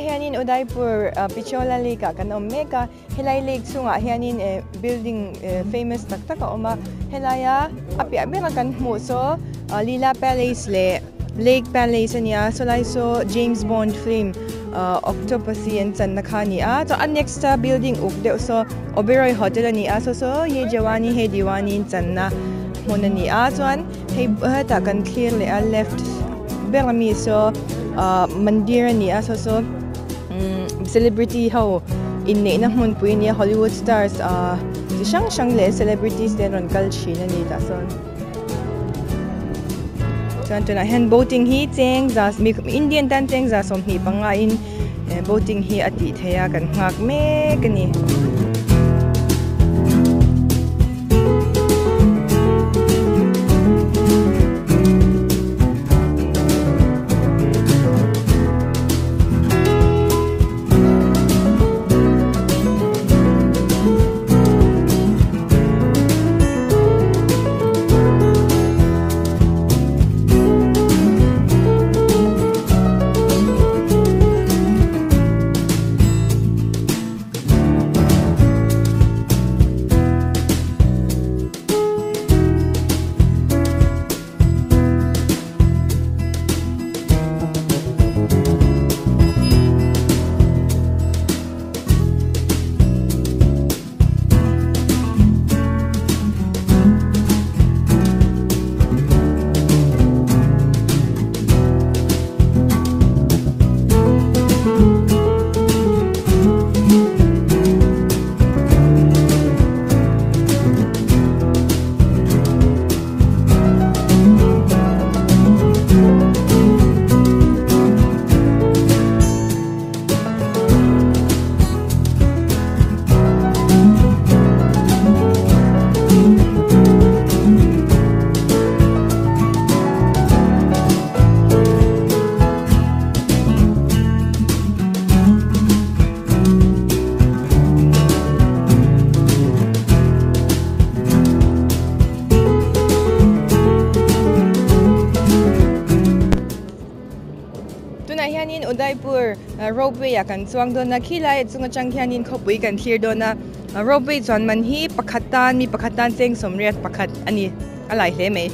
hianin Udaipur Pichola Lake kan omeka helai lake sunga hianin building famous tak oma helaya api kan mo so Lila Palace le Lake Palace niya so lai so James Bond film Octopussy and San Nakhani so next building ukde so Oberoi Hotel ni so ye Jawani he Diwani San na mona ni so an he ta kan clear le left Bellamy so Mandira ni so celebrity how in na mun po niya Hollywood stars siyang le celebrities din ron kalchi na ni tason so anto na hen boating hi teng za Indian tan teng za som hi pangain boating hi ati thaya kan ngak me kani hianin Udaipur Ropeway kan chuang don na khilai chunga chang hianin khopui kan thlir don na Ropeway chuan man hi mi pakhatan cheng somriat pakhat ani alai hle mai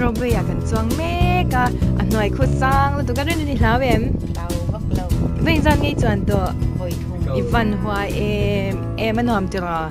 Ropeway kan chuang meka anoi khu sang lu tu ka ren ni hlawem tàu bắc lâu vein zan ngei chuan to hồi thùng ivan hua em anom tira